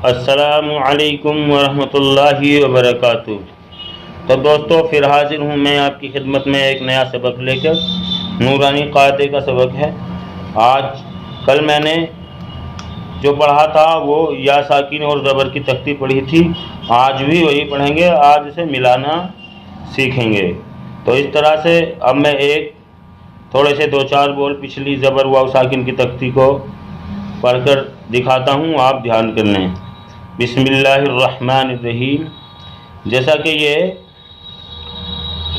السلام علیکم ورحمۃ اللہ وبرکاتہ۔ تو دوستو پھر حاضر ہوں میں آپ کی خدمت میں ایک نیا سبق لے کر۔ نورانی قاعدے کا سبق ہے۔ کل میں نے جو پڑھا تھا وہ یا ساکن اور زبر کی تختی پڑھی تھی، آج بھی وہی پڑھیں گے، آج اسے ملانا سیکھیں گے۔ تو اس طرح سے اب میں تھوڑے سے 2-4 بول پچھلی زبر واو ساکن کی تختی کو پڑھ کر دکھاتا ہوں، آپ دھیان کر لیں۔ بسم اللہ الرحمن الرحیم۔ جیسا کہ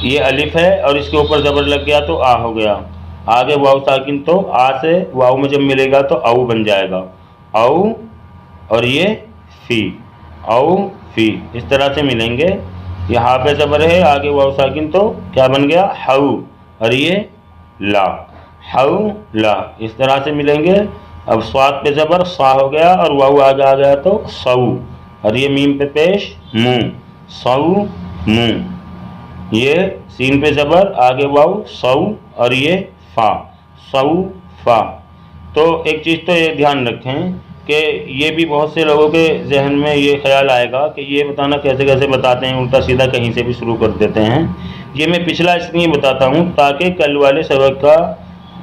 یہ الف ہے اور اس کے اوپر زبر لگ گیا تو آ ہو گیا، آگے واو ساکن تو آ سے واو میں جب ملے گا تو او بن جائے گا، او، اور یہ فی، او فی، اس طرح سے ملیں گے۔ یہ ہا پہ زبر ہے، آگے واو ساکن تو کیا بن گیا، ہو، اور یہ لا، ہو لا، اس طرح سے ملیں گے۔ اب صاد پہ زبر صا ہو گیا اور واو آگے آ گیا تو سو، اور یہ میم پہ پیش مو، سو مو۔ یہ سین پہ زبر آگے واو سو اور یہ فا، سو فا۔ تو ایک چیز تو یہ دھیان رکھیں کہ یہ بھی بہت سے لوگوں کے ذہن میں یہ خیال آئے گا کہ یہ بتانا کیسے بتاتے ہیں، الٹا سیدھا کہیں سے بھی شروع کر دیتے ہیں۔ یہ میں پچھلا اس لیے بتاتا ہوں تاکہ کل والے سبق کا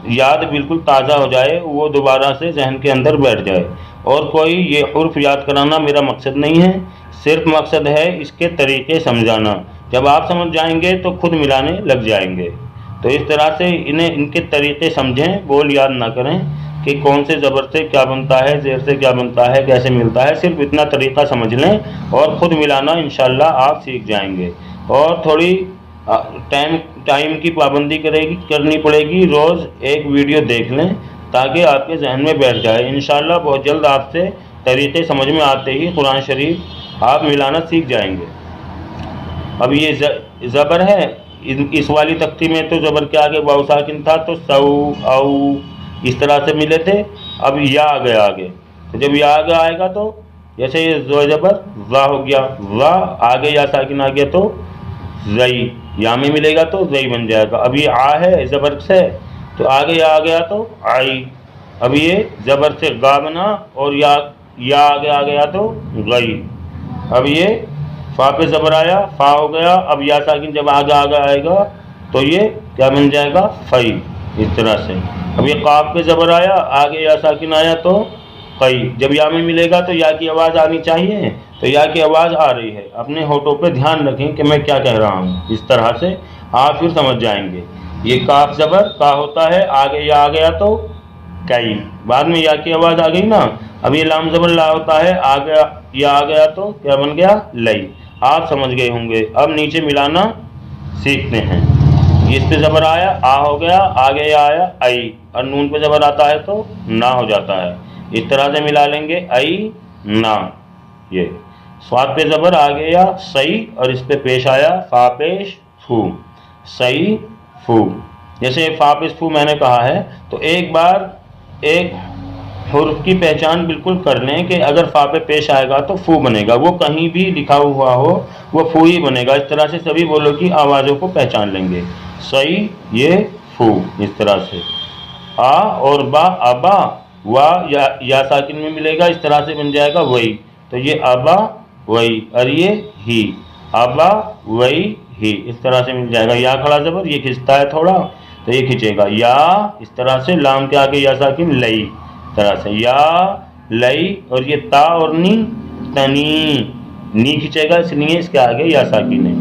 یاد بالکل تازہ ہو جائے، وہ دوبارہ سے ذہن کے اندر بیٹھ جائے۔ اور کوئی یہ حرف یاد کرانا میرا مقصد نہیں ہے، صرف مقصد ہے اس کے طریقے سمجھانا۔ جب آپ سمجھ جائیں گے تو خود ملانے لگ جائیں گے۔ تو اس طرح سے ان کے طریقے سمجھیں، بول یاد نہ کریں کہ کون سے زبر سے کیا بنتا ہے، زیر سے کیا بنتا ہے، کیسے ملتا ہے، صرف اتنا طریقہ سمجھ لیں اور خود ملانا انشاءاللہ آپ سیکھ جائیں گے۔ اور تھوڑی ٹائم کی پابندی کرنی پڑے گی، روز ایک ویڈیو دیکھ لیں تاکہ آپ کے ذہن میں بیٹھ جائے۔ انشاءاللہ بہت جلد آپ سے طریقے سمجھ میں آتے ہی قرآن شریف آپ ملانا سیکھ جائیں گے۔ اب یہ زبر ہے، اس والی تختی میں تو زبر کے آگے واو ساکن تھا تو سو، او، اس طرح سے ملے تھے۔ اب یا آ گیا آگے، تو جب یا آگے آئے گا تو جیسے یہ زو زبر وا ہو گیا، وا، آگے یا ساکن آ گیا تو زئی، یا میں ملے گا تو زئی بن جائے گا۔ اب یہ آ ہے زبر سے تو آگے یا آ گیا تو آئی، اب یہ زبر سے گا بنا اور یا آگے آ گیا تو غئی۔ اب یہ فا پہ زبر آیا، فا ہو گیا، اب یا ساکن جب آگے آئے گا تو یہ کیا بن جائے گا، فئی، اس طرح سے۔ اب یہ قاف پہ زبر آیا، آگے یا ساکن آیا تو قئی، جب یا میں ملے گا تو یا کی آواز آنی چاہیے، تو یا کی آواز آ رہی ہے۔ اپنے ہونٹوں پہ دھیان رکھیں کہ میں کیا کہہ رہا ہوں، اس طرح سے آپ پھر سمجھ جائیں گے۔ یہ کاف زبر کا ہوتا ہے، آگے یا آ گیا تو کئی، بعد میں یا کی آواز آ گئی نا۔ اب یہ لام زبر لا ہوتا ہے، آگے یا آ گیا تو کیا بن گیا، لئی۔ آپ سمجھ گئے ہوں گے۔ اب نیچے ملانا سیکھتے ہیں۔ اس پہ زبر آیا، آ ہو گیا، آگے یا آیا ائی، اور نون پہ زبر آتا ہے تو نا ہو جاتا ہے۔ اس طرح سے ملا لیں گے، ائی نا۔ یہ صاد پہ زبر آگے یا سئی، اور اس پہ پیش آیا فا پیش فو، سئی فو۔ جیسے فا پیش فو میں نے کہا ہے تو ایک بار ایک حرف کی پہچان بالکل کر لیں کہ اگر فا پہ پیش آئے گا تو فو بنے گا، وہ کہیں بھی لکھا ہوا ہو وہ فو ہی بنے گا۔ اس طرح سے سبھی بولوں کی آوازوں کو پہچان لیں گے، سئی، یہ فو، اس طرح سے۔ آ اور با، ابا، وا یا ساکن میں ملے گا، اس طرح سے بن جائے گا وئی، تو یہ ابا وئی، اور یہ ہی، ابا وئی ہی، اس طرح سے مل جائے گا۔ یا کھڑا زبر یہ کھنچتا ہے تھوڑا تو یہ کھنچے گا، یا، اس طرح سے لام کے آگے یا ساکن لئی، اس طرح سے یا لئی، اور یہ تا اور نی، تنی، نی کھنچے گا اس لیے اس کے آگے یا ساکن ہے۔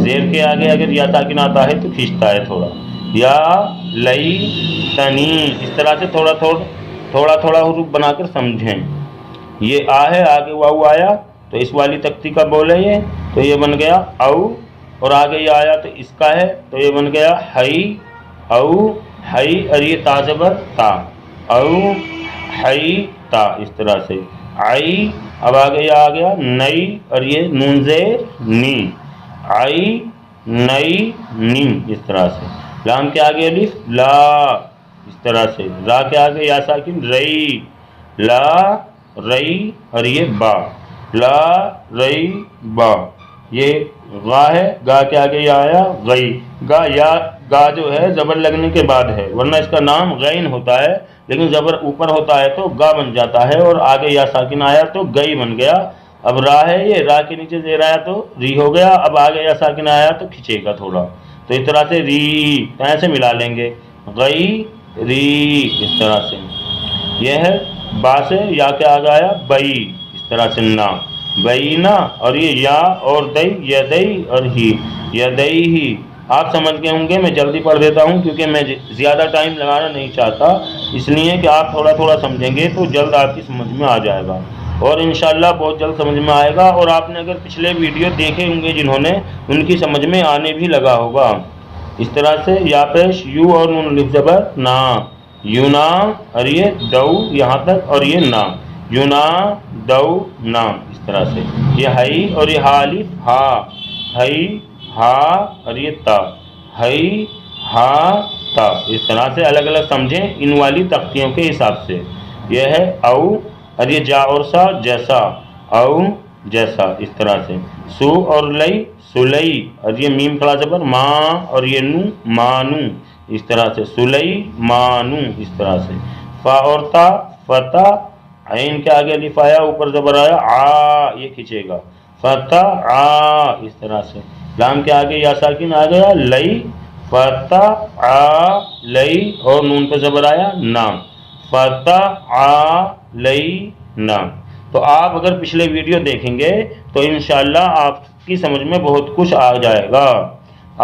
زیر کے آگے اگر یا ساکن آتا ہے تو کھنچتا ہے تھوڑا، یا لئی تنی، اس طرح سے تھوڑا حروف بنا کر سمجھیں۔ یہ آ ہے، آگے واو آیا تو اس والی تختی کا بول ہے یہ، تو یہ بن گیا او، اور آگے یہ آیا تو اس کا ہے تو یہ بن گیا ہئی، او ہئی، اور یہ تا زبر تا، او ہئی تا، اس طرح سے آئی۔ اب آگے یہ آ گیا نئی، اور یہ نون زیر نی، آئی نئی نی، اس طرح سے۔ لام کے آگے الف لا، اس طرح سے۔ را کے آگے یا ساکن رئی، لا رئی، اور یہ با، لا رئی با۔ یہ غا ہے، گا کے آگے یا آیا غئی، گا، گا جو ہے زبر لگنے کے بعد ہے، ورنہ اس کا نام غین ہوتا ہے، لیکن زبر اوپر ہوتا ہے تو گا بن جاتا ہے، اور آگے یا ساکن آیا تو گئی بن گیا۔ اب را ہے، یہ را کے نیچے زیر آیا تو ری ہو گیا، اب آگے یا ساکن آیا تو کھچے گا تھوڑا، تو اس طرح سے ری ایسے ملا لیں گے، غئی ری، اس طرح سے۔ یہ ہے با سے یا کے آگے آیا بئی، اس طرح سے نا، بئی نا، اور یہ یا اور دئی، یدئی اور ہی، یدئی ہی۔ آپ سمجھ گئے ہوں گے، میں جلدی پڑھ دیتا ہوں کیونکہ میں زیادہ ٹائم لگانا نہیں چاہتا، اس لیے کہ آپ تھوڑا تھوڑا سمجھیں گے تو جلد آپ کی سمجھ میں آ جائے گا، اور انشاءاللہ بہت جلد سمجھ میں آئے گا، اور آپ نے اگر پچھلے ویڈیو دیکھے ہوں گے جنہوں نے، ان کی سمجھ میں آنے بھی لگا ہوگا۔ اس طرح سے یا پیش یو اور نون الف زبر نا، یونا، اور یہ دو یہاں تک، اور یہ نا، یونا دو نا، اس طرح سے۔ یہ ہئی اور یہ ہا الف ہا، ہئی ہا، اور یہ تا، ہئی ہا تا، اس طرح سے الگ الگ سمجھیں ان والی تختیوں کے حساب سے۔ یہ ہے او، اور یہ جا اور سا جیسا، او جیسا، اس طرح سے۔ سو اور لئی سلئی، اور یہ میم کھڑا زبر ماں، اور یہ نو مانو، اس طرح سے، سلئی مانو، اس طرح سے۔ فا اور تا فتح، عین کے آگے الف آیا اوپر زبر آیا آ، یہ کھینچے گا، فتح آ، اس طرح سے۔ لام کے آگے یا ساکن آ گیا لئی، فتح آ لئی، اور نون پہ زبر آیا نا، فتح آ لئی نا۔ تو آپ اگر پچھلے ویڈیو دیکھیں گے تو انشاءاللہ آپ کی سمجھ میں بہت کچھ آ جائے گا۔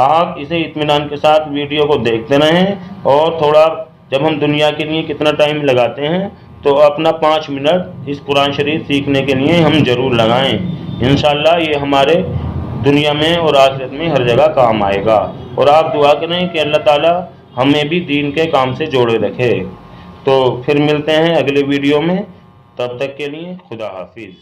آپ اسے اطمینان کے ساتھ ویڈیو کو دیکھتے رہیں، اور تھوڑا جب ہم دنیا کے لیے کتنا ٹائم لگاتے ہیں تو اپنا 5 منٹ اس قرآن شریف سیکھنے کے لیے ہم ضرور لگائیں، انشاءاللہ یہ ہمارے دنیا میں اور آخرت میں ہر جگہ کام آئے گا۔ اور آپ دعا کریں کہ اللہ تعالی ہمیں بھی دین کے کام سے جوڑے رکھے۔ تو پھر ملتے ہیں اگلے ویڈیو میں، تب تک کے لیے خدا حافظ۔